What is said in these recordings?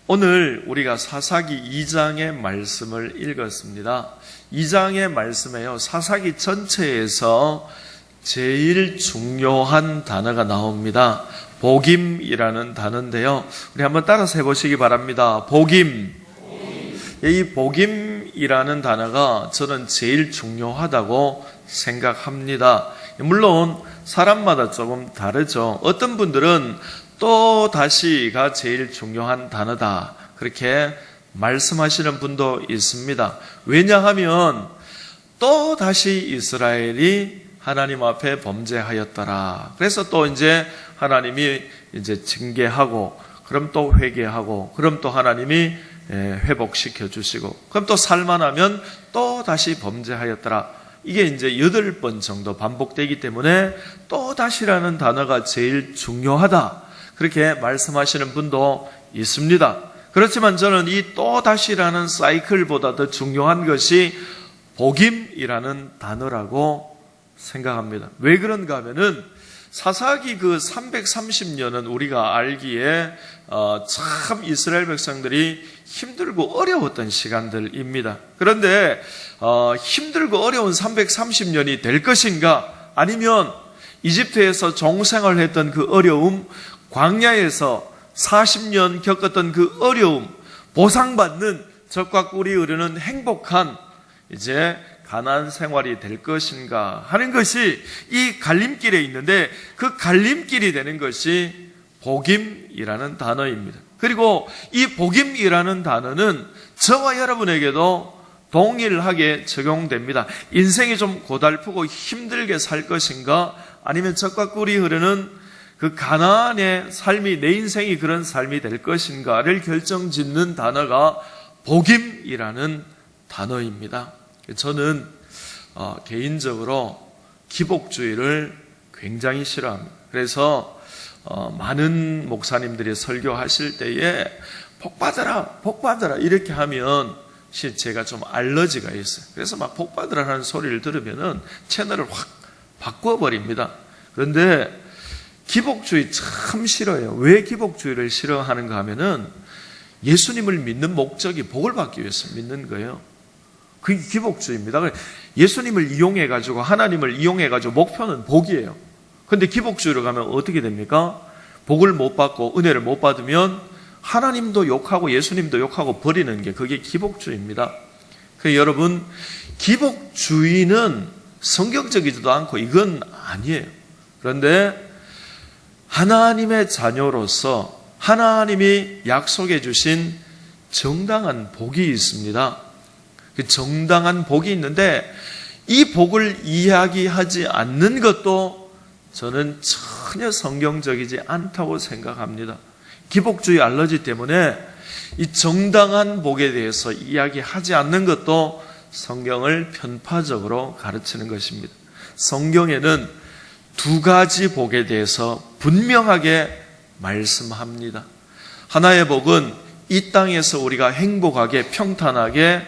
오늘 우리가 사사기 2장의 말씀을 읽었습니다. 2장의 말씀에요, 사사기 전체에서 제일 중요한 단어가 나옵니다. 복임이라는 단어인데요, 우리 한번 따라서 해보시기 바랍니다. 복임. 이 복임이라는 단어가 저는 제일 중요하다고 생각합니다. 물론 사람마다 조금 다르죠. 어떤 분들은 또 다시가 제일 중요한 단어다, 그렇게 말씀하시는 분도 있습니다. 왜냐하면 또 다시 이스라엘이 하나님 앞에 범죄하였더라. 그래서 또 이제 하나님이 이제 징계하고, 그럼 또 회개하고, 그럼 또 하나님이 회복시켜 주시고, 그럼 또 살만하면 또 다시 범죄하였더라. 이게 이제 8번 정도 반복되기 때문에 또 다시라는 단어가 제일 중요하다, 그렇게 말씀하시는 분도 있습니다. 그렇지만 저는 이 또 다시라는 사이클보다 더 중요한 것이 복임이라는 단어라고 생각합니다. 왜 그런가 하면은 사사기 그 330년은 우리가 알기에 참 이스라엘 백성들이 힘들고 어려웠던 시간들입니다. 그런데 힘들고 어려운 330년이 될 것인가, 아니면 이집트에서 종생활을 했던 그 어려움, 광야에서 40년 겪었던 그 어려움, 보상받는 젖과 꿀이 흐르는 행복한 이제 가나안 생활이 될 것인가 하는 것이 이 갈림길에 있는데, 그 갈림길이 되는 것이 복임이라는 단어입니다. 그리고 이 복임이라는 단어는 저와 여러분에게도 동일하게 적용됩니다. 인생이 좀 고달프고 힘들게 살 것인가, 아니면 젖과 꿀이 흐르는 그 가나안의 삶이, 내 인생이 그런 삶이 될 것인가를 결정짓는 단어가 복임이라는 단어입니다. 저는 개인적으로 기복주의를 굉장히 싫어합니다. 그래서 많은 목사님들이 설교하실 때에 복받아라, 복받아라 이렇게 하면 제가 좀 알러지가 있어요. 그래서 막 복받으라는 소리를 들으면은 채널을 확 바꿔버립니다. 그런데 기복주의 참 싫어요. 왜 기복주의를 싫어하는가 하면은 예수님을 믿는 목적이 복을 받기 위해서 믿는 거예요. 그게 기복주의입니다. 예수님을 이용해가지고, 하나님을 이용해가지고 목표는 복이에요. 그런데 기복주의로 가면 어떻게 됩니까? 복을 못 받고 은혜를 못 받으면 하나님도 욕하고 예수님도 욕하고 버리는 게, 그게 기복주의입니다. 그래서 여러분, 기복주의는 성경적이지도 않고 이건 아니에요. 그런데 하나님의 자녀로서 하나님이 약속해 주신 정당한 복이 있습니다. 그 정당한 복이 있는데, 이 복을 이야기하지 않는 것도 저는 전혀 성경적이지 않다고 생각합니다. 기복주의 알러지 때문에 이 정당한 복에 대해서 이야기하지 않는 것도 성경을 편파적으로 가르치는 것입니다. 성경에는 2가지 복에 대해서 분명하게 말씀합니다. 하나의 복은 이 땅에서 우리가 행복하게 평탄하게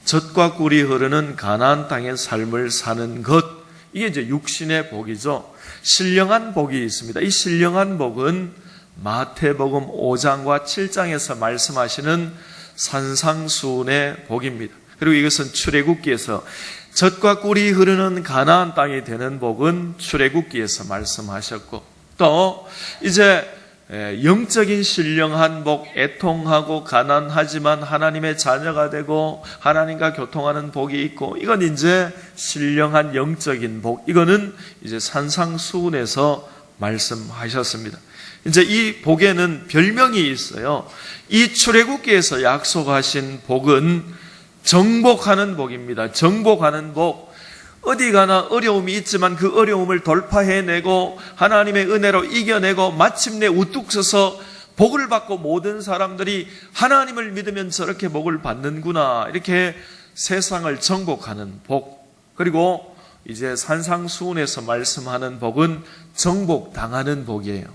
젖과 꿀이 흐르는 가나안 땅의 삶을 사는 것, 이게 이제 육신의 복이죠. 신령한 복이 있습니다. 이 신령한 복은 마태복음 5장과 7장에서 말씀하시는 산상수훈의 복입니다. 그리고 이것은 출애굽기에서 젖과 꿀이 흐르는 가나안 땅이 되는 복은 출애굽기에서 말씀하셨고, 또 이제 영적인 신령한 복, 애통하고 가난하지만 하나님의 자녀가 되고 하나님과 교통하는 복이 있고, 이건 이제 신령한 영적인 복, 이거는 이제 산상수훈에서 말씀하셨습니다. 이제 이 복에는 별명이 있어요. 이 출애굽기에서 약속하신 복은 정복하는 복입니다. 정복하는 복. 어디 가나 어려움이 있지만 그 어려움을 돌파해내고 하나님의 은혜로 이겨내고 마침내 우뚝 서서 복을 받고, 모든 사람들이 하나님을 믿으면 저렇게 복을 받는구나, 이렇게 세상을 정복하는 복. 그리고 이제 산상수훈에서 말씀하는 복은 정복당하는 복이에요.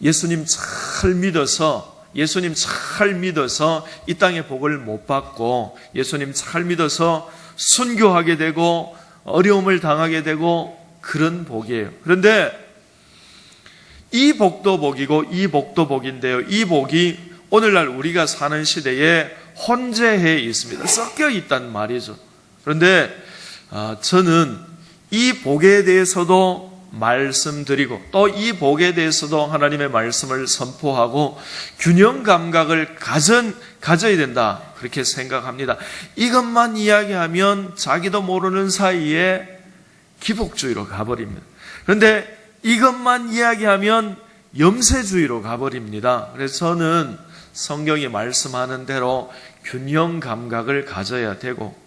예수님 잘 믿어서 이 땅의 복을 못 받고, 예수님 잘 믿어서 순교하게 되고 어려움을 당하게 되고, 그런 복이에요. 그런데 이 복도 복이고 이 복도 복인데요. 이 복이 오늘날 우리가 사는 시대에 혼재해 있습니다. 섞여 있단 말이죠. 그런데 저는 이 복에 대해서도 말씀드리고 또 이 복에 대해서도 하나님의 말씀을 선포하고 균형 감각을 가져야 된다, 그렇게 생각합니다. 이것만 이야기하면 자기도 모르는 사이에 기복주의로 가버립니다. 그런데 이것만 이야기하면 염세주의로 가버립니다. 그래서 저는 성경이 말씀하는 대로 균형 감각을 가져야 되고,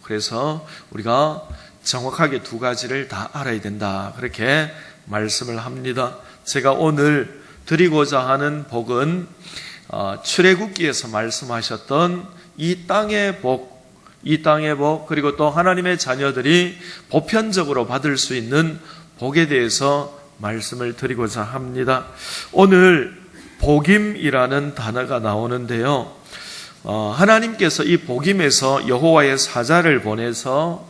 그래서 우리가 정확하게 두 가지를 다 알아야 된다, 그렇게 말씀을 합니다. 제가 오늘 드리고자 하는 복은 출애굽기에서 말씀하셨던 이 땅의 복, 그리고 또 하나님의 자녀들이 보편적으로 받을 수 있는 복에 대해서 말씀을 드리고자 합니다. 오늘 복임이라는 단어가 나오는데요, 하나님께서 이 복임에서 여호와의 사자를 보내서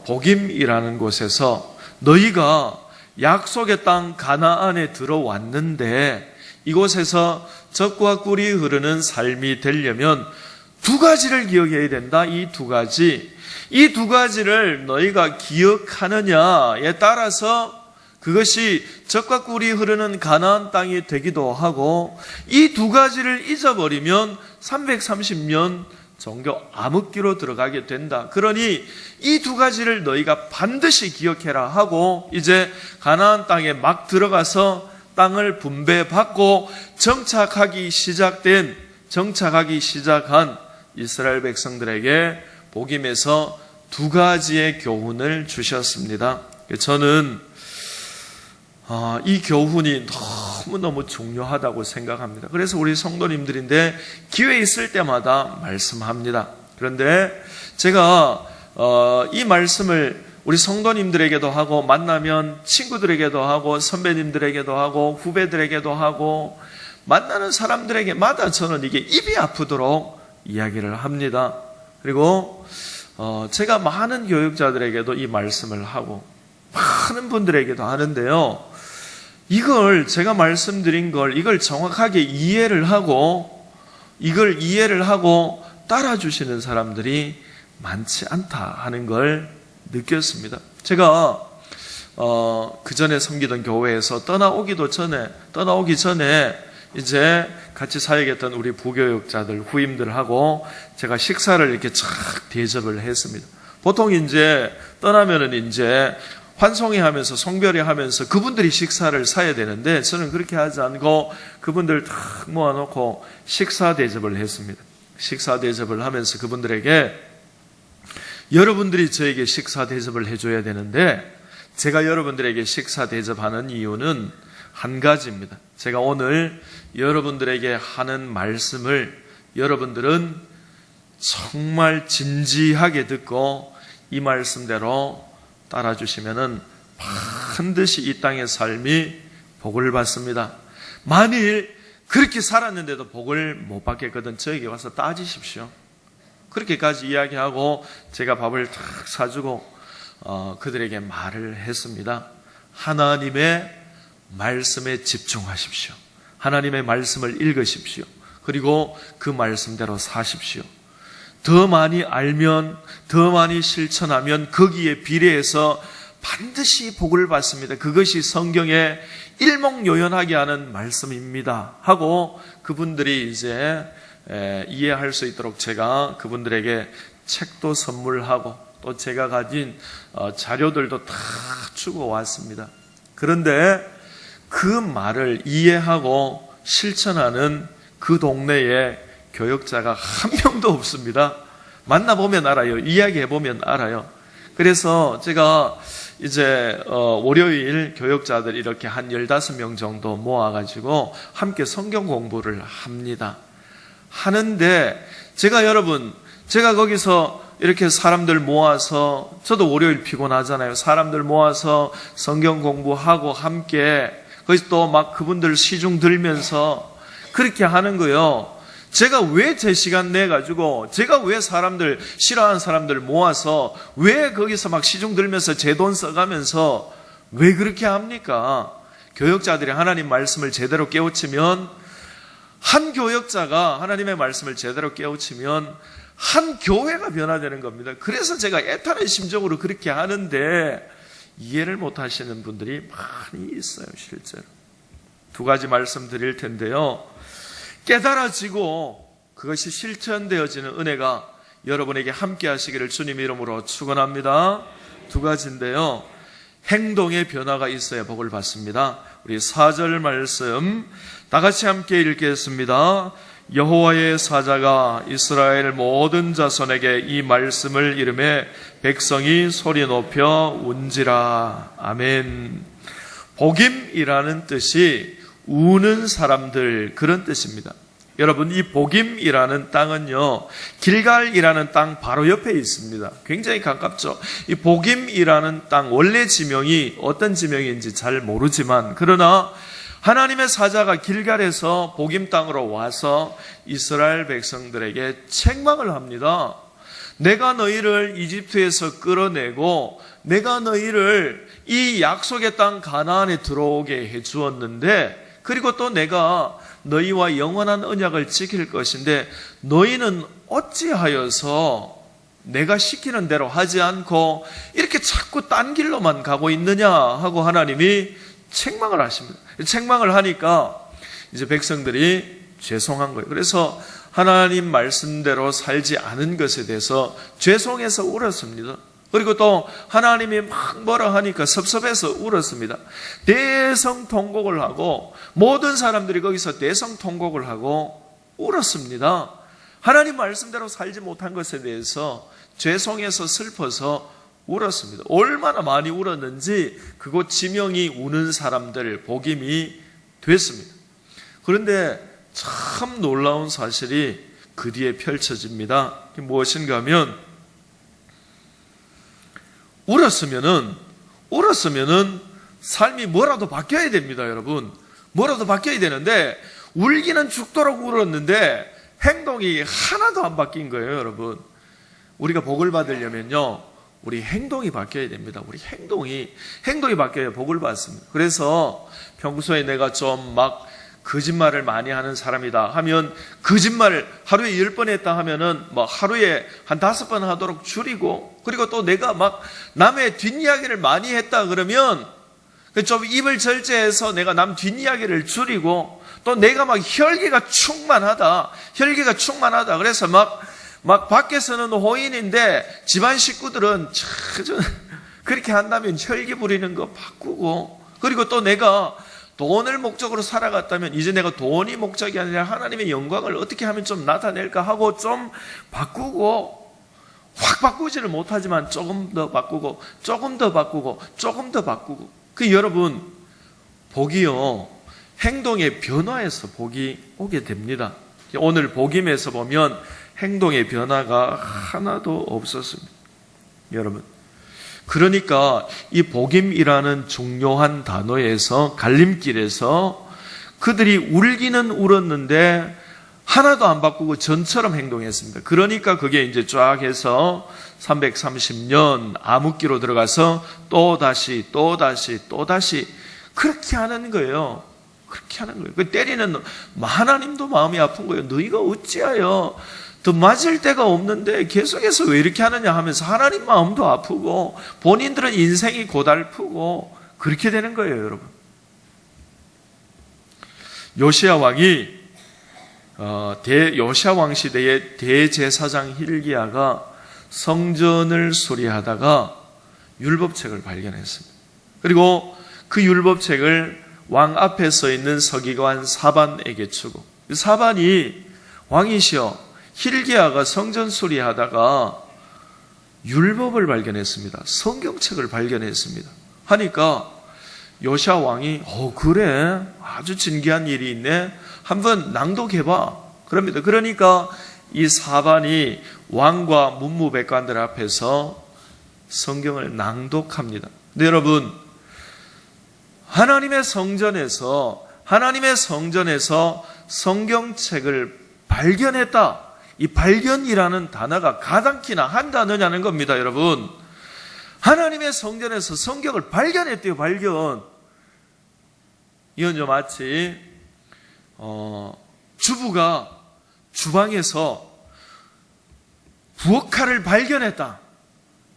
복임이라는 곳에서 너희가 약속의 땅 가나안에 들어왔는데 이곳에서 젖과 꿀이 흐르는 삶이 되려면 두 가지를 기억해야 된다. 이 두 가지를 너희가 기억하느냐에 따라서 그것이 젖과 꿀이 흐르는 가나안 땅이 되기도 하고, 이 두 가지를 잊어버리면 330년 종교 암흑기로 들어가게 된다. 그러니 이 두 가지를 너희가 반드시 기억해라 하고, 이제 가나안 땅에 막 들어가서 땅을 분배받고 정착하기 시작한 이스라엘 백성들에게 복임에서 두 가지의 교훈을 주셨습니다. 저는 이 교훈이 너무너무 중요하다고 생각합니다. 그래서 우리 성도님들인데 기회 있을 때마다 말씀합니다. 그런데 제가 이 말씀을 우리 성도님들에게도 하고, 만나면 친구들에게도 하고, 선배님들에게도 하고, 후배들에게도 하고, 만나는 사람들에게마다 저는 이게 입이 아프도록 이야기를 합니다. 그리고 제가 많은 교육자들에게도 이 말씀을 하고 많은 분들에게도 하는데요, 이걸 제가 말씀드린 걸 이걸 정확하게 이해를 하고 따라주시는 사람들이 많지 않다 하는 걸 느꼈습니다. 제가 그 전에 섬기던 교회에서 떠나오기 전에 이제 같이 사역했던 우리 부교육자들, 후임들하고 제가 식사를 이렇게 착 대접을 했습니다. 보통 이제 떠나면은 이제 환송회 하면서, 성별회 하면서 그분들이 식사를 사야 되는데, 저는 그렇게 하지 않고 그분들 탁 모아놓고 식사 대접을 했습니다. 식사 대접을 하면서 그분들에게, 여러분들이 저에게 식사 대접을 해줘야 되는데, 제가 여러분들에게 식사 대접하는 이유는 한 가지입니다. 제가 오늘 여러분들에게 하는 말씀을 여러분들은 정말 진지하게 듣고 이 말씀대로 따라주시면은 반드시 이 땅의 삶이 복을 받습니다. 만일 그렇게 살았는데도 복을 못 받겠거든 저에게 와서 따지십시오. 그렇게까지 이야기하고 제가 밥을 탁 사주고 그들에게 말을 했습니다. 하나님의 말씀에 집중하십시오. 하나님의 말씀을 읽으십시오. 그리고 그 말씀대로 사십시오. 더 많이 알면, 더 많이 실천하면 거기에 비례해서 반드시 복을 받습니다. 그것이 성경에 일목요연하게 하는 말씀입니다 하고 그분들이 이제 이해할 수 있도록 제가 그분들에게 책도 선물하고 또 제가 가진 자료들도 다 주고 왔습니다. 그런데 그 말을 이해하고 실천하는 그 동네에 교역자가 한 명도 없습니다. 만나보면 알아요. 이야기해보면 알아요. 그래서 제가 이제 월요일 교역자들 이렇게 한 15명 정도 모아가지고 함께 성경 공부를 합니다. 하는데 제가 거기서 이렇게 사람들 모아서, 저도 월요일 피곤하잖아요. 사람들 모아서 성경 공부하고 함께 거기서 또 막 그분들 시중 들면서 그렇게 하는 거요. 제가 왜 제 시간 내가지고, 제가 왜 사람들, 싫어하는 사람들 모아서, 왜 거기서 막 시중 들면서 제 돈 써가면서 왜 그렇게 합니까? 교역자들이 하나님 말씀을 제대로 깨우치면, 한 교역자가 하나님의 말씀을 제대로 깨우치면 한 교회가 변화되는 겁니다. 그래서 제가 애타는 심정으로 그렇게 하는데 이해를 못 하시는 분들이 많이 있어요, 실제로. 두 가지 말씀드릴 텐데요. 깨달아지고 그것이 실천되어지는 은혜가 여러분에게 함께 하시기를 주님의 이름으로 축원합니다. 두 가지인데요. 행동의 변화가 있어야 복을 받습니다. 우리 4절 말씀 다 같이 함께 읽겠습니다. 여호와의 사자가 이스라엘 모든 자손에게 이 말씀을 이르매 백성이 소리 높여 운지라. 아멘. 복임이라는 뜻이 우는 사람들, 그런 뜻입니다. 여러분, 이 복임이라는 땅은요, 길갈이라는 땅 바로 옆에 있습니다. 굉장히 가깝죠. 이 복임이라는 땅, 원래 지명이 어떤 지명인지 잘 모르지만, 그러나 하나님의 사자가 길갈에서 복임 땅으로 와서 이스라엘 백성들에게 책망을 합니다. 내가 너희를 이집트에서 끌어내고 내가 너희를 이 약속의 땅 가나안에 들어오게 해주었는데, 그리고 또 내가 너희와 영원한 언약을 지킬 것인데 너희는 어찌하여서 내가 시키는 대로 하지 않고 이렇게 자꾸 딴 길로만 가고 있느냐 하고 하나님이 책망을 하십니다. 책망을 하니까 이제 백성들이 죄송한 거예요. 그래서 하나님 말씀대로 살지 않은 것에 대해서 죄송해서 울었습니다. 그리고 또 하나님이 막 뭐라 하니까 섭섭해서 울었습니다. 대성통곡을 하고 모든 사람들이 거기서 대성통곡을 하고 울었습니다. 하나님 말씀대로 살지 못한 것에 대해서 죄송해서 슬퍼서 울었습니다. 얼마나 많이 울었는지 그곳 지명이 우는 사람들 복임이 됐습니다. 그런데 참 놀라운 사실이 그 뒤에 펼쳐집니다. 무엇인가 하면 울었으면은 삶이 뭐라도 바뀌어야 됩니다, 여러분. 뭐라도 바뀌어야 되는데 울기는 죽도록 울었는데 행동이 하나도 안 바뀐 거예요, 여러분. 우리가 복을 받으려면요, 우리 행동이 바뀌어야 됩니다. 우리 행동이 바뀌어야 복을 받습니다. 그래서 평소에 내가 좀 막 거짓말을 많이 하는 사람이다 하면 거짓말을 하루에 10번 했다 하면은 뭐 하루에 한 5번 하도록 줄이고, 그리고 또 내가 막 남의 뒷이야기를 많이 했다 그러면 좀 입을 절제해서 내가 남 뒷이야기를 줄이고, 또 내가 막 혈기가 충만하다 그래서 막 밖에서는 호인인데 집안 식구들은 그렇게 한다면 혈기 부리는 거 바꾸고, 그리고 또 내가 돈을 목적으로 살아갔다면 이제 내가 돈이 목적이 아니라 하나님의 영광을 어떻게 하면 좀 나타낼까 하고 좀 바꾸고, 확 바꾸지를 못하지만 조금 더 바꾸고 여러분, 복이요, 행동의 변화에서 복이 오게 됩니다. 오늘 복임에서 보면 행동의 변화가 하나도 없었습니다, 여러분. 그러니까 이 복임이라는 중요한 단어에서, 갈림길에서 그들이 울기는 울었는데 하나도 안 바꾸고 전처럼 행동했습니다. 그러니까 그게 이제 쫙 해서 330년 암흑기로 들어가서 또다시 그렇게 하는 거예요. 그 때리는 하나님도 마음이 아픈 거예요. 너희가 어찌하여 더 맞을 데가 없는데 계속해서 왜 이렇게 하느냐 하면서 하나님 마음도 아프고 본인들은 인생이 고달프고 그렇게 되는 거예요, 여러분. 요시야 왕 시대의 대제사장 hil기야가 성전을 수리하다가 율법책을 발견했습니다. 그리고 그 율법책을 왕 앞에 서 있는 서기관 사반에게 주고, 사반이 왕이시여, hil기야가 성전 수리하다가 율법을 발견했습니다. 성경책을 발견했습니다. 하니까 요시야 왕이 그래, 아주 진귀한 일이 있네, 한번 낭독해봐 그럽니다. 그러니까 이 사반이 왕과 문무백관들 앞에서 성경을 낭독합니다. 근데 여러분, 하나님의 성전에서 성경책을 발견했다, 이 발견이라는 단어가 가당키나 한 단어냐는 겁니다, 여러분. 하나님의 성전에서 성경을 발견했대요, 발견. 이건 마치 주부가 주방에서 부엌칼을 발견했다,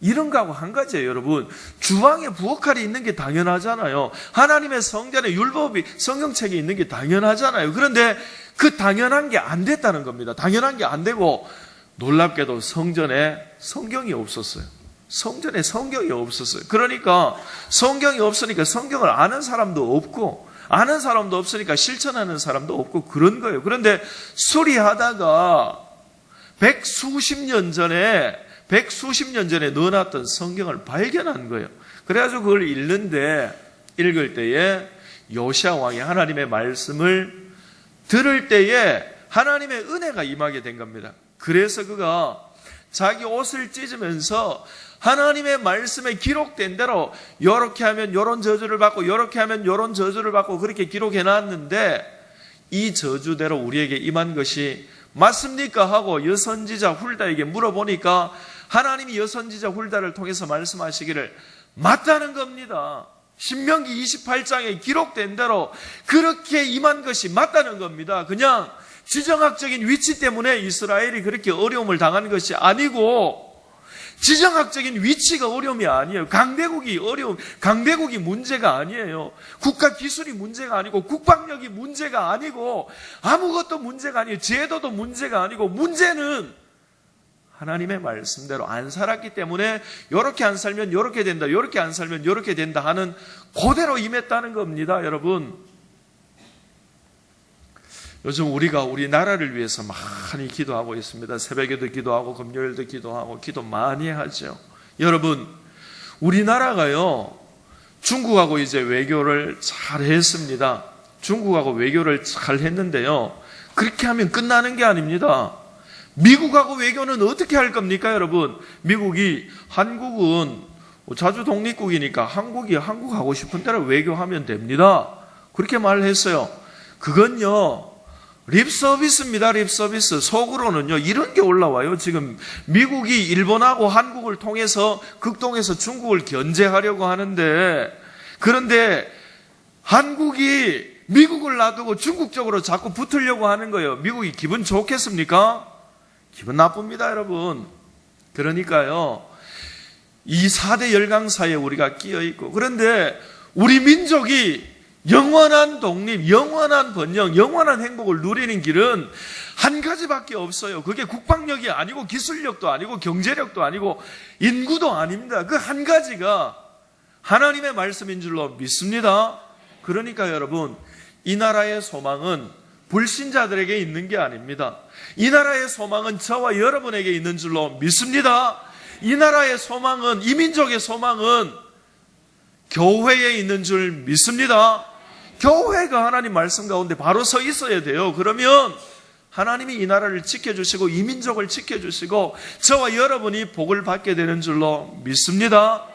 이런 거하고 한 가지예요. 여러분, 주방에 부엌칼이 있는 게 당연하잖아요. 하나님의 성전에 율법이, 성경책이 있는 게 당연하잖아요. 그런데 그 당연한 게 안 됐다는 겁니다. 당연한 게 안 되고, 놀랍게도 성전에 성경이 없었어요. 성전에 성경이 없었어요. 그러니까 성경이 없으니까 성경을 아는 사람도 없고, 아는 사람도 없으니까 실천하는 사람도 없고, 그런 거예요. 그런데 수리하다가 백수십 년 전에 넣어놨던 성경을 발견한 거예요. 그래가지고 그걸 읽을 때에 요시야 왕이 하나님의 말씀을 들을 때에 하나님의 은혜가 임하게 된 겁니다. 그래서 그가 자기 옷을 찢으면서 하나님의 말씀에 기록된 대로 이렇게 하면 이런 저주를 받고, 이렇게 하면 이런 저주를 받고, 그렇게 기록해놨는데 이 저주대로 우리에게 임한 것이 맞습니까? 하고 여선지자 훌다에게 물어보니까 하나님이 여선지자 훌다를 통해서 말씀하시기를 맞다는 겁니다. 신명기 28장에 기록된 대로 그렇게 임한 것이 맞다는 겁니다. 그냥 지정학적인 위치 때문에 이스라엘이 그렇게 어려움을 당한 것이 아니고, 지정학적인 위치가 어려움이 아니에요. 강대국이 문제가 아니에요. 국가 기술이 문제가 아니고, 국방력이 문제가 아니고, 아무것도 문제가 아니에요. 제도도 문제가 아니고, 문제는 하나님의 말씀대로 안 살았기 때문에 이렇게 안 살면 이렇게 된다, 이렇게 안 살면 이렇게 된다 하는 그대로 임했다는 겁니다. 여러분, 요즘 우리가 우리나라를 위해서 많이 기도하고 있습니다. 새벽에도 기도하고 금요일도 기도하고 기도 많이 하죠. 여러분, 우리나라가요, 중국하고 이제 외교를 잘 했습니다. 중국하고 외교를 잘 했는데요, 그렇게 하면 끝나는 게 아닙니다. 미국하고 외교는 어떻게 할 겁니까, 여러분? 한국은 자주 독립국이니까 한국 하고 싶은 대로 외교하면 됩니다. 그렇게 말했어요. 그건요, 립서비스입니다. 립서비스. 속으로는요, 이런 게 올라와요. 지금 미국이 일본하고 한국을 통해서 극동에서 중국을 견제하려고 하는데, 그런데 한국이 미국을 놔두고 중국 쪽으로 자꾸 붙으려고 하는 거예요. 미국이 기분 좋겠습니까? 기분 나쁩니다, 여러분. 그러니까요, 이 4대 열강사에 우리가 끼어 있고, 그런데 우리 민족이 영원한 독립, 영원한 번영, 영원한 행복을 누리는 길은 한 가지밖에 없어요. 그게 국방력이 아니고 기술력도 아니고 경제력도 아니고 인구도 아닙니다. 그 한 가지가 하나님의 말씀인 줄로 믿습니다. 그러니까 여러분, 이 나라의 소망은 불신자들에게 있는 게 아닙니다. 이 나라의 소망은 저와 여러분에게 있는 줄로 믿습니다. 이 나라의 소망은, 이 민족의 소망은 교회에 있는 줄 믿습니다. 교회가 하나님 말씀 가운데 바로 서 있어야 돼요. 그러면 하나님이 이 나라를 지켜주시고 이 민족을 지켜주시고 저와 여러분이 복을 받게 되는 줄로 믿습니다.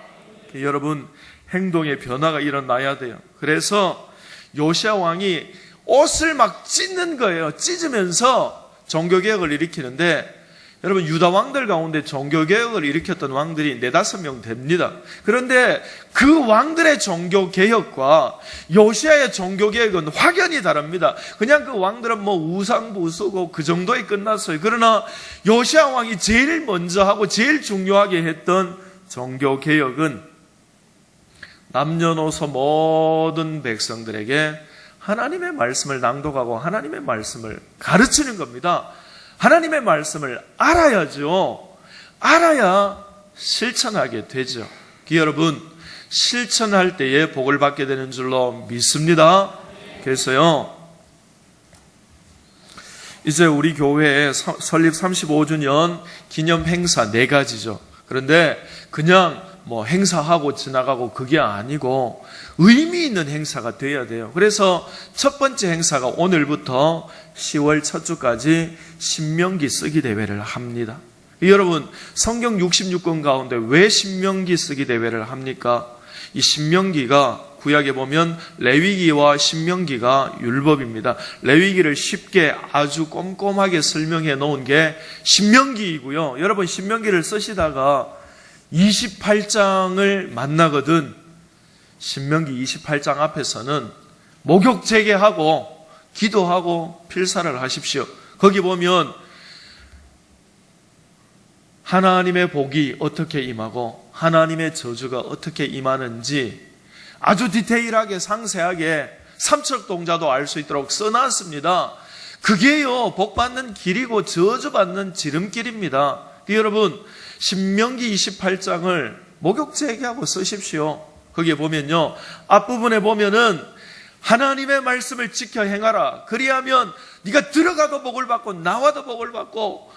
여러분, 행동의 변화가 일어나야 돼요. 그래서 요시야 왕이 옷을 막 찢는 거예요. 찢으면서 종교개혁을 일으키는데, 여러분, 유다 왕들 가운데 종교개혁을 일으켰던 왕들이 4-5명 됩니다. 그런데 그 왕들의 종교개혁과 요시야의 종교개혁은 확연히 다릅니다. 그냥 그 왕들은 우상부수고 그 정도에 끝났어요. 그러나 요시야 왕이 제일 먼저 하고 제일 중요하게 했던 종교개혁은 남녀노소 모든 백성들에게 하나님의 말씀을 낭독하고 하나님의 말씀을 가르치는 겁니다. 하나님의 말씀을 알아야죠. 알아야 실천하게 되죠. 여러분, 실천할 때에 복을 받게 되는 줄로 믿습니다. 그래서요, 이제 우리 교회의 설립 35주년 기념 행사 4가지죠. 그런데 그냥 행사하고 지나가고 그게 아니고 의미 있는 행사가 돼야 돼요. 그래서 첫 번째 행사가 오늘부터 10월 첫 주까지 신명기 쓰기 대회를 합니다. 여러분, 성경 66권 가운데 왜 신명기 쓰기 대회를 합니까? 이 신명기가 구약에 보면 레위기와 신명기가 율법입니다. 레위기를 쉽게 아주 꼼꼼하게 설명해 놓은 게 신명기이고요. 여러분, 신명기를 쓰시다가 28장을 만나거든 신명기 28장 앞에서는 목욕 재개하고 기도하고 필사를 하십시오. 거기 보면 하나님의 복이 어떻게 임하고 하나님의 저주가 어떻게 임하는지 아주 디테일하게 상세하게 삼척동자도 알 수 있도록 써놨습니다. 그게요, 복받는 길이고 저주받는 지름길입니다. 여러분, 신명기 28장을 목욕 재개하고 쓰십시오. 거기에 보면요, 앞부분에 보면은 하나님의 말씀을 지켜 행하라. 그리하면 네가 들어가도 복을 받고 나와도 복을 받고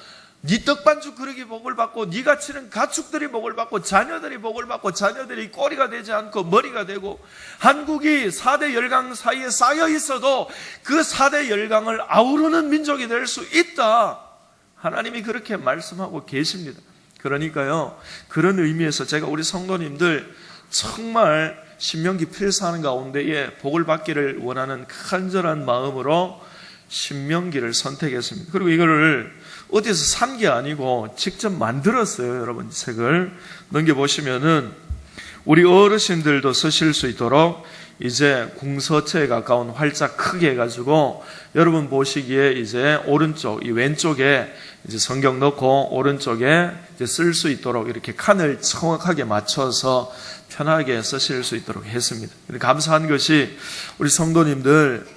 네 떡반죽 그릇이 복을 받고 네가 치는 가축들이 복을 받고 자녀들이 복을 받고 자녀들이 꼬리가 되지 않고 머리가 되고 한국이 4대 열강 사이에 쌓여 있어도 그 4대 열강을 아우르는 민족이 될 수 있다. 하나님이 그렇게 말씀하고 계십니다. 그러니까요, 그런 의미에서 제가 우리 성도님들 정말 신명기 필사하는 가운데에 복을 받기를 원하는 간절한 마음으로 신명기를 선택했습니다. 그리고 이거를 어디서 산 게 아니고 직접 만들었어요. 여러분, 책을 넘겨보시면은 우리 어르신들도 쓰실 수 있도록 이제 궁서체에 가까운 활짝 크게 해가지고 여러분 보시기에 이제 오른쪽, 이 왼쪽에 이제 성경 넣고 오른쪽에 이제 쓸 수 있도록 이렇게 칸을 정확하게 맞춰서 편하게 쓰실 수 있도록 했습니다. 감사한 것이 우리 성도님들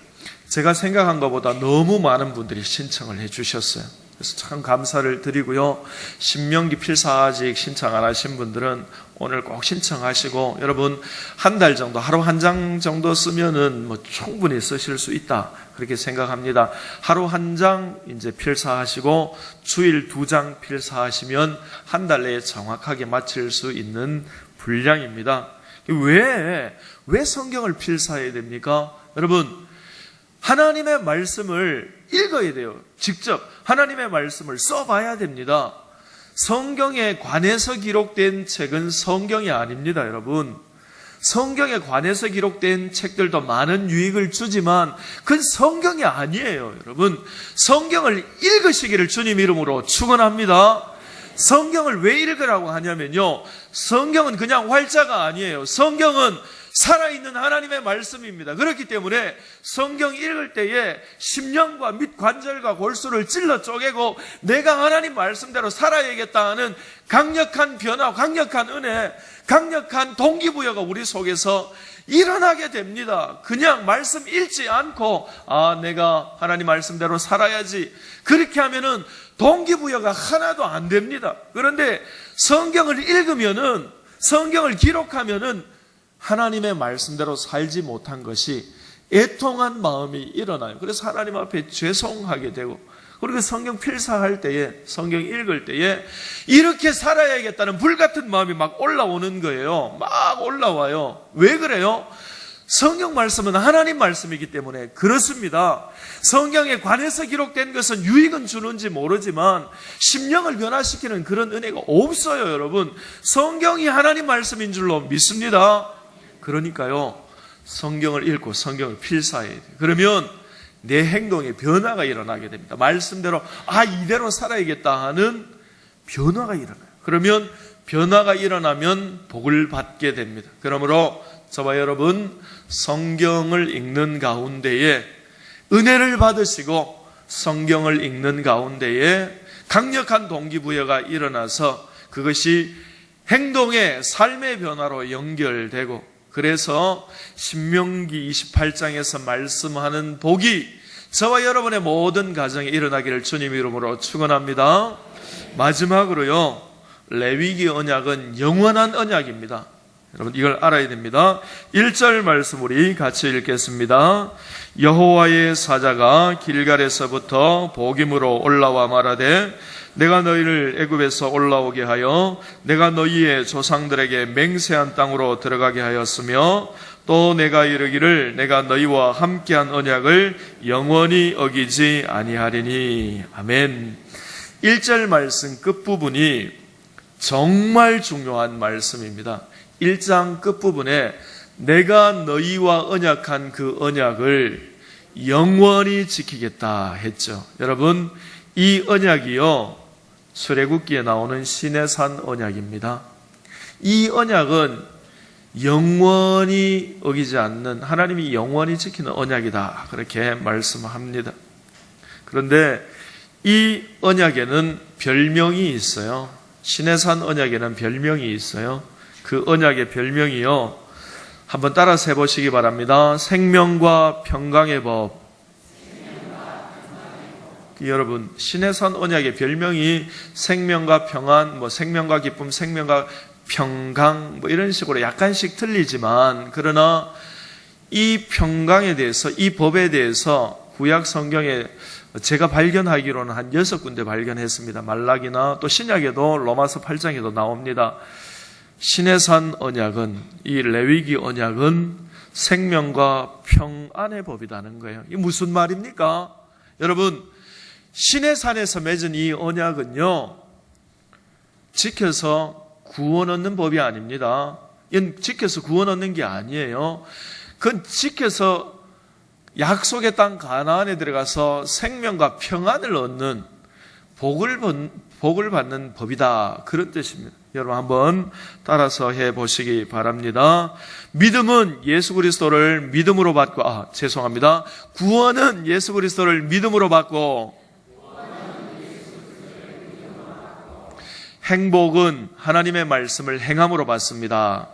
제가 생각한 것보다 너무 많은 분들이 신청을 해주셨어요. 그래서 참 감사를 드리고요. 신명기 필사 아직 신청 안 하신 분들은 오늘 꼭 신청하시고 여러분 한 달 정도, 하루 한 장 정도 쓰면은 뭐 충분히 쓰실 수 있다. 그렇게 생각합니다. 하루 한 장 이제 필사하시고 주일 2장 필사하시면 한 달 내에 정확하게 마칠 수 있는 분량입니다. 왜 성경을 필사해야 됩니까? 여러분, 하나님의 말씀을 읽어야 돼요. 직접 하나님의 말씀을 써봐야 됩니다. 성경에 관해서 기록된 책은 성경이 아닙니다, 여러분. 성경에 관해서 기록된 책들도 많은 유익을 주지만 그건 성경이 아니에요, 여러분. 성경을 읽으시기를 주님 이름으로 축원합니다. 성경을 왜 읽으라고 하냐면요, 성경은 그냥 활자가 아니에요. 성경은 살아있는 하나님의 말씀입니다. 그렇기 때문에 성경 읽을 때에 심령과 및 관절과 골수를 찔러 쪼개고 내가 하나님 말씀대로 살아야겠다 하는 강력한 변화, 강력한 은혜, 강력한 동기부여가 우리 속에서 일어나게 됩니다. 그냥 말씀 읽지 않고 내가 하나님 말씀대로 살아야지, 그렇게 하면은 동기부여가 하나도 안 됩니다. 그런데 성경을 읽으면은, 성경을 기록하면은 하나님의 말씀대로 살지 못한 것이 애통한 마음이 일어나요. 그래서 하나님 앞에 죄송하게 되고, 그리고 성경 필사할 때에, 성경 읽을 때에 이렇게 살아야겠다는 불같은 마음이 막 올라오는 거예요. 막 올라와요. 왜 그래요? 성경 말씀은 하나님 말씀이기 때문에 그렇습니다. 성경에 관해서 기록된 것은 유익은 주는지 모르지만 심령을 변화시키는 그런 은혜가 없어요, 여러분. 성경이 하나님 말씀인 줄로 믿습니다. 그러니까요, 성경을 읽고 성경을 필사해야 돼요. 그러면 내 행동에 변화가 일어나게 됩니다. 말씀대로 이대로 살아야겠다 하는 변화가 일어나요. 그러면 변화가 일어나면 복을 받게 됩니다. 그러므로 저와 여러분, 성경을 읽는 가운데에 은혜를 받으시고 성경을 읽는 가운데에 강력한 동기부여가 일어나서 그것이 행동의 삶의 변화로 연결되고, 그래서 신명기 28장에서 말씀하는 복이 저와 여러분의 모든 가정에 일어나기를 주님 이름으로 축원합니다. 마지막으로요, 레위기 언약은 영원한 언약입니다. 여러분, 이걸 알아야 됩니다. 1절 말씀 우리 같이 읽겠습니다. 여호와의 사자가 길갈에서부터 복임으로 올라와 말하되 내가 너희를 애굽에서 올라오게 하여 내가 너희의 조상들에게 맹세한 땅으로 들어가게 하였으며 또 내가 이르기를 내가 너희와 함께한 언약을 영원히 어기지 아니하리니. 아멘. 1절 말씀 끝부분이 정말 중요한 말씀입니다. 1장 끝부분에 내가 너희와 언약한 그 언약을 영원히 지키겠다 했죠. 여러분, 이 언약이요, 출애굽기에 나오는 시내산 언약입니다. 이 언약은 영원히 어기지 않는, 하나님이 영원히 지키는 언약이다, 그렇게 말씀합니다. 그런데 이 언약에는 별명이 있어요. 시내산 언약에는 별명이 있어요. 그 언약의 별명이요, 한번 따라서 해보시기 바랍니다. 생명과 평강의 법. 여러분, 시내산 언약의 별명이 생명과 평안, 생명과 기쁨, 생명과 평강, 이런 식으로 약간씩 틀리지만, 그러나 이 평강에 대해서, 이 법에 대해서 구약 성경에 제가 발견하기로는 한 6군데 발견했습니다. 말라기나 또 신약에도 로마서 8장에도 나옵니다. 시내산 언약은, 이 레위기 언약은 생명과 평안의 법이라는 거예요. 이게 무슨 말입니까? 여러분, 시내산에서 맺은 이 언약은요, 지켜서 구원 얻는 법이 아닙니다. 이건 지켜서 구원 얻는 게 아니에요. 그건 지켜서 약속의 땅 가나안에 들어가서 생명과 평안을 얻는, 복을 받는 법이다, 그런 뜻입니다. 여러분 한번 따라서 해보시기 바랍니다. 믿음은 예수 그리스도를 믿음으로 받고, 구원은 예수 그리스도를 믿음으로 받고, 행복은 하나님의 말씀을 행함으로 받습니다.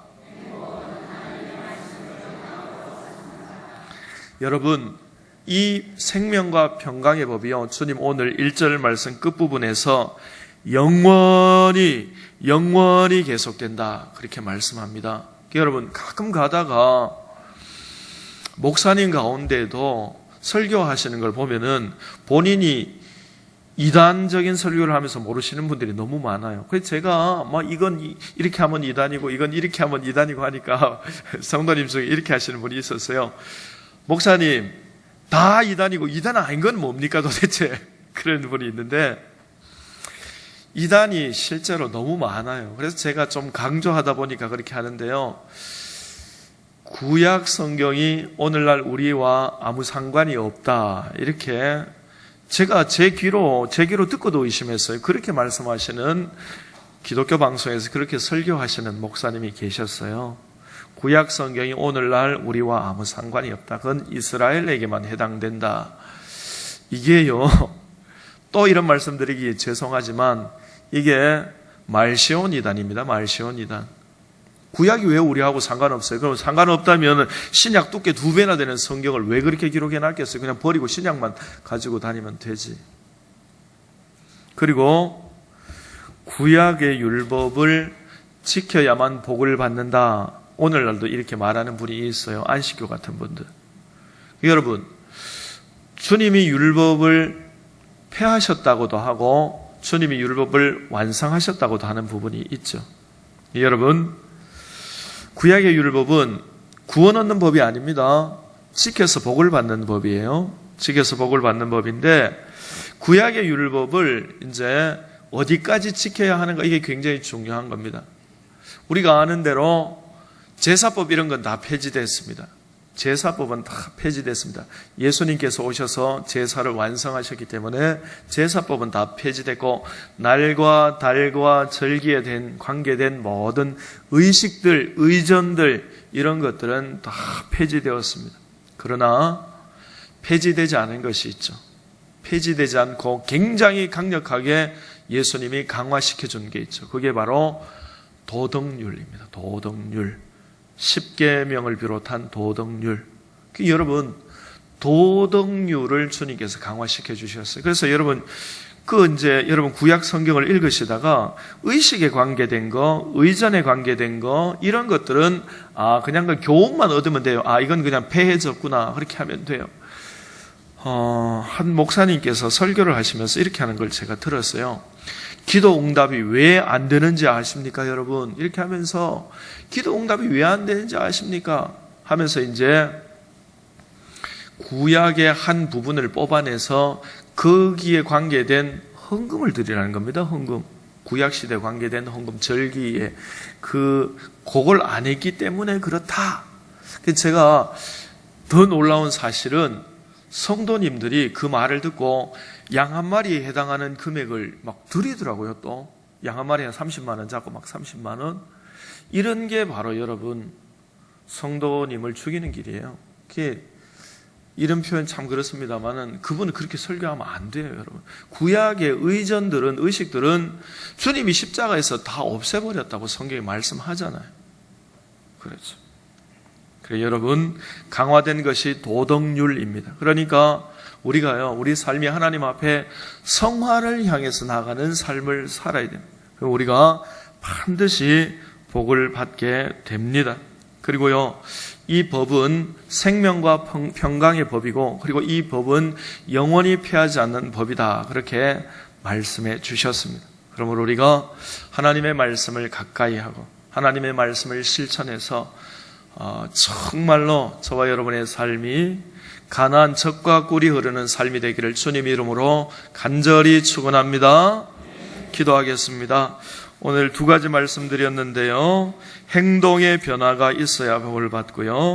여러분, 이 생명과 평강의 법이요, 주님 오늘 1절 말씀 끝부분에서 영원히 계속된다, 그렇게 말씀합니다. 여러분, 가끔 가다가 목사님 가운데도 설교하시는 걸 보면은 본인이 이단적인 설교를 하면서 모르시는 분들이 너무 많아요. 그래서 제가 이건 이렇게 하면 이단이고 이건 이렇게 하면 이단이고 하니까 성도님 중에 이렇게 하시는 분이 있었어요. 목사님, 다 이단이고 이단 아닌 건 뭡니까 도대체? 그런 분이 있는데, 이단이 실제로 너무 많아요. 그래서 제가 좀 강조하다 보니까 그렇게 하는데요, 구약 성경이 오늘날 우리와 아무 상관이 없다, 이렇게 제가 제 귀로 듣고도 의심했어요. 그렇게 말씀하시는, 기독교 방송에서 그렇게 설교하시는 목사님이 계셨어요. 구약 성경이 오늘날 우리와 아무 상관이 없다. 그건 이스라엘에게만 해당된다. 이게요, 또 이런 말씀드리기 죄송하지만 이게 말시온 이단입니다. 말시온 이단. 구약이 왜 우리하고 상관없어요? 그럼 상관없다면 신약 두께 2배나 되는 성경을 왜 그렇게 기록해 놨겠어요? 그냥 버리고 신약만 가지고 다니면 되지. 그리고 구약의 율법을 지켜야만 복을 받는다, 오늘날도 이렇게 말하는 분이 있어요. 안식교 같은 분들. 여러분, 주님이 율법을 폐하셨다고도 하고 주님이 율법을 완성하셨다고도 하는 부분이 있죠. 여러분, 구약의 율법은 구원 얻는 법이 아닙니다. 지켜서 복을 받는 법이에요. 지켜서 복을 받는 법인데, 구약의 율법을 이제 어디까지 지켜야 하는가, 이게 굉장히 중요한 겁니다. 우리가 아는 대로 제사법 이런 건 다 폐지됐습니다. 제사법은 다 폐지됐습니다. 예수님께서 오셔서 제사를 완성하셨기 때문에 제사법은 다 폐지됐고, 날과 달과 절기에 관계된 모든 의식들, 의전들, 이런 것들은 다 폐지되었습니다. 그러나 폐지되지 않은 것이 있죠. 폐지되지 않고 굉장히 강력하게 예수님이 강화시켜 준 게 있죠. 그게 바로 도덕률입니다. 도덕률. 10계명을 비롯한 도덕률. 여러분, 도덕률을 주님께서 강화시켜 주셨어요. 그래서 여러분, 여러분 구약 성경을 읽으시다가 의식에 관계된 거, 의전에 관계된 거, 이런 것들은 그냥 그 교훈만 얻으면 돼요. 이건 그냥 폐해졌구나, 그렇게 하면 돼요. 한 목사님께서 설교를 하시면서 이렇게 하는 걸 제가 들었어요. 기도 응답이 왜 안 되는지 아십니까, 여러분? 이렇게 하면서 기도 응답이 왜 안 되는지 아십니까? 하면서 이제 구약의 한 부분을 뽑아내서 거기에 관계된 헌금을 드리라는 겁니다. 헌금. 구약 시대에 관계된 헌금, 절기에 그걸 안 했기 때문에 그렇다. 제가 더 놀라운 사실은 성도님들이 그 말을 듣고 양 한 마리에 해당하는 금액을 막 드리더라고요. 또 양 한 마리에 30만 원 잡고 막 30만 원. 이런 게 바로 여러분 성도님을 죽이는 길이에요. 이런 표현 참 그렇습니다만은 그분은 그렇게 설교하면 안 돼요, 여러분. 구약의 의식들은 주님이 십자가에서 다 없애버렸다고 성경이 말씀하잖아요. 그렇죠. 그래서 여러분, 강화된 것이 도덕률입니다. 그러니까 우리가요, 우리 삶이 하나님 앞에 성화를 향해서 나가는 삶을 살아야 됩니다. 우리가 반드시 복을 받게 됩니다. 그리고요, 이 법은 생명과 평강의 법이고, 그리고 이 법은 영원히 패하지 않는 법이다. 그렇게 말씀해 주셨습니다. 그러므로 우리가 하나님의 말씀을 가까이 하고 하나님의 말씀을 실천해서 정말로 저와 여러분의 삶이 가나안 젖과 꿀이 흐르는 삶이 되기를 주님 이름으로 간절히 축원합니다. 기도하겠습니다. 오늘 두 가지 말씀드렸는데요. 행동의 변화가 있어야 복을 받고요.